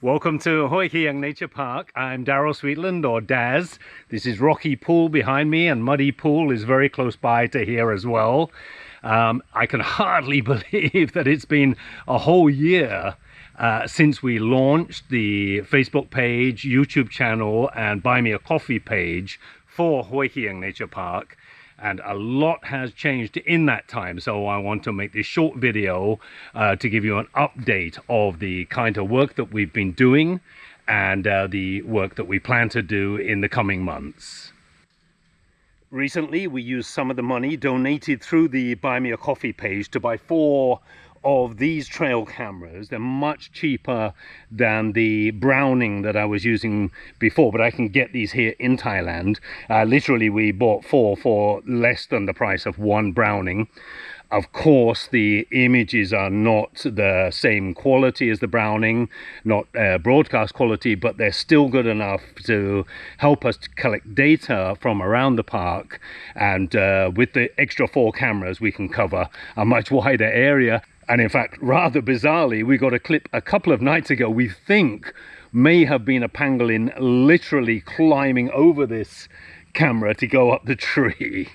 Welcome to Hoi Kiang Nature Park. I'm Daryl Sweetland, or Daz. This is Rocky Pool behind me, and Muddy Pool is very close by to here as well. I can hardly believe that it's been a whole year since we launched the Facebook page, YouTube channel, and Buy Me a Coffee page for Hoi Kiang Nature Park. And a lot has changed in that time, so I want to make this short video to give you an update of the kind of work that we've been doing and the work that we plan to do in the coming months. Recently we used some of the money donated through the Buy Me a Coffee page to buy 4 of these trail cameras. They're much cheaper than the Browning that I was using before, but I can get these here in Thailand. Literally we bought 4 for less than the price of 1 Browning. Of course, the images are not the same quality as the Browning, not broadcast quality, but they're still good enough to help us to collect data from around the park. And with the extra 4 cameras, we can cover a much wider area. And in fact, rather bizarrely, we got a clip a couple of nights ago we think may have been a pangolin literally climbing over this camera to go up the tree.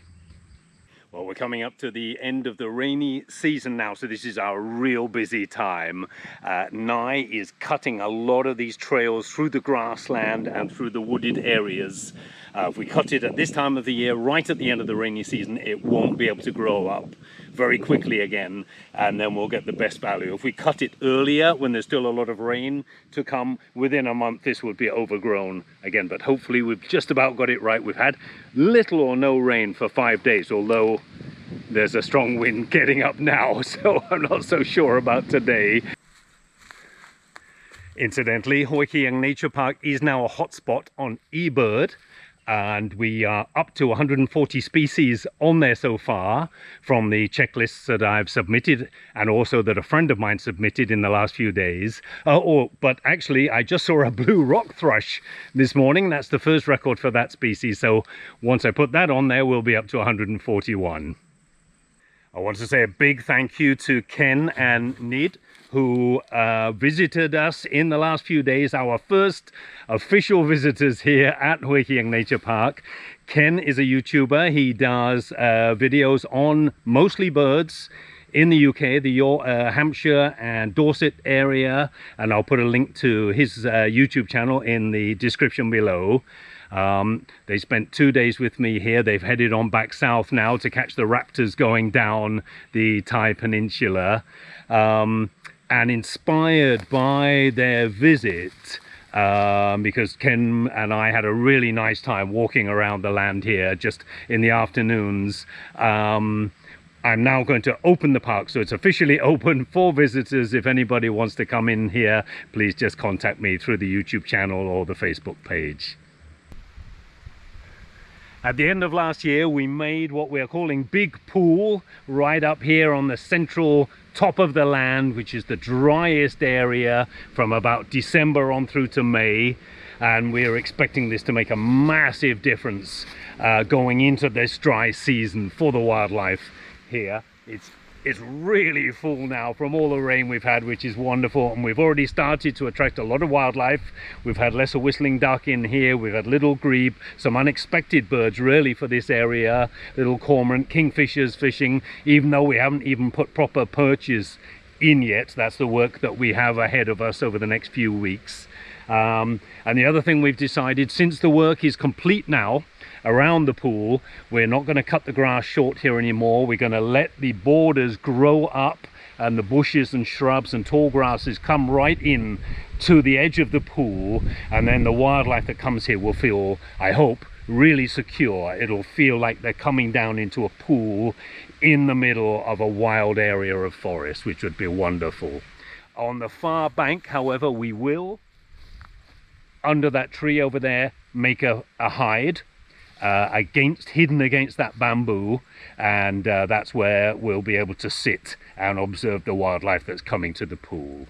Well, we're coming up to the end of the rainy season now, so this is our real busy time. Nai is cutting a lot of these trails through the grassland and through the wooded areas. If we cut it at this time of the year, right at the end of the rainy season, it won't be able to grow up very quickly again, and then we'll get the best value. If we cut it earlier, when there's still a lot of rain to come, within a month this would be overgrown again. But hopefully we've just about got it right. We've had little or no rain for 5 days, although there's a strong wind getting up now, so I'm not so sure about today. Incidentally, Hoi Kiang Nature Park is now a hotspot on eBird, and we are up to 140 species on there so far from the checklists that I've submitted and also that a friend of mine submitted in the last few days. But actually I just saw a blue rock thrush this morning. That's the first record for that species, so once I put that on there we'll be up to 141. I want to say a big thank you to Ken and Nid, who visited us in the last few days, our first official visitors here at Hoi Kiang Nature Park. Ken is a YouTuber. He does videos on mostly birds in the UK, the Hampshire and Dorset area, and I'll put a link to his YouTube channel in the description below. They spent 2 days with me here. They've headed on back south now to catch the raptors going down the Thai peninsula. And inspired by their visit, because Ken and I had a really nice time walking around the land here just in the afternoons, I'm now going to open the park, so it's officially open for visitors. If anybody wants to come in here, please just contact me through the YouTube channel or the Facebook page. At the end of last year, we made what we're calling Big Pool right up here on the central top of the land, which is the driest area from about December on through to May. And we're expecting this to make a massive difference going into this dry season for the wildlife here. It's really full now from all the rain we've had, which is wonderful, and we've already started to attract a lot of wildlife. We've had lesser whistling duck in here, we've had little grebe, some unexpected birds really for this area, little cormorant, kingfishers fishing, even though we haven't even put proper perches in yet. That's the work that we have ahead of us over the next few weeks. And the other thing we've decided, since the work is complete now around the pool, we're not going to cut the grass short here anymore. We're going to let the borders grow up and the bushes and shrubs and tall grasses come right in to the edge of the pool, and then the wildlife that comes here will feel, I hope, really secure. It'll feel like they're coming down into a pool in the middle of a wild area of forest, which would be wonderful. On the far bank, however, we will, under that tree over there, make a hide hidden against that bamboo, and that's where we'll be able to sit and observe the wildlife that's coming to the pool.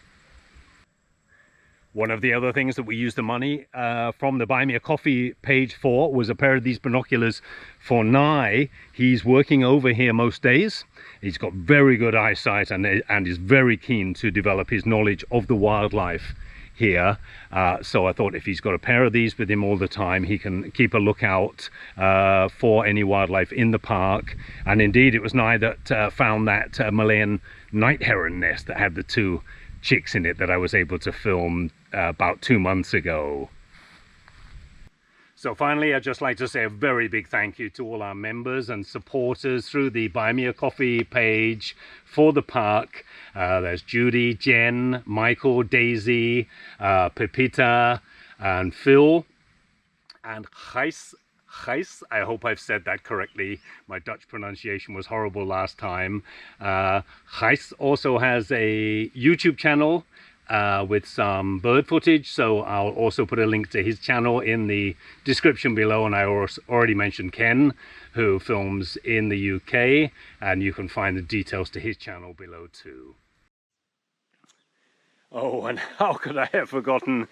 One of the other things that we used the money from the Buy Me a Coffee page for was a pair of these binoculars for Nai. He's working over here most days. He's got very good eyesight and is very keen to develop his knowledge of the wildlife here. So I thought if he's got a pair of these with him all the time, he can keep a lookout for any wildlife in the park. And indeed, it was Nye that found that Malayan night heron nest that had the 2 chicks in it that I was able to film about 2 months ago. So finally, I'd just like to say a very big thank you to all our members and supporters through the Buy Me a Coffee page for the park. There's Judy, Jen, Michael, Daisy, Pepita, and Phil, and Gijs. I hope I've said that correctly. My Dutch pronunciation was horrible last time. Gijs also has a YouTube channel with some bird footage, so I'll also put a link to his channel in the description below. And I already mentioned Ken, who films in the UK, and you can find the details to his channel below too. Oh, and how could I have forgotten,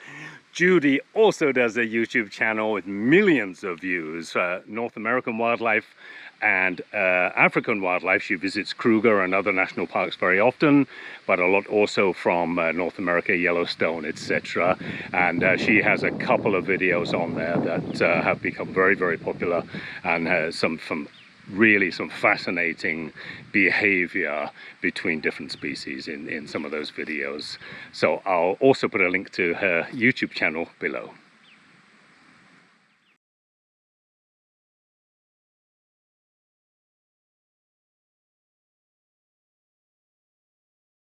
Judy also does a YouTube channel with millions of views, North American wildlife and African wildlife. She visits Kruger and other national parks very often, but a lot also from North America, Yellowstone, etc. And she has a couple of videos on there that have become very, very popular, and has some fascinating behavior between different species in some of those videos. So I'll also put a link to her YouTube channel below.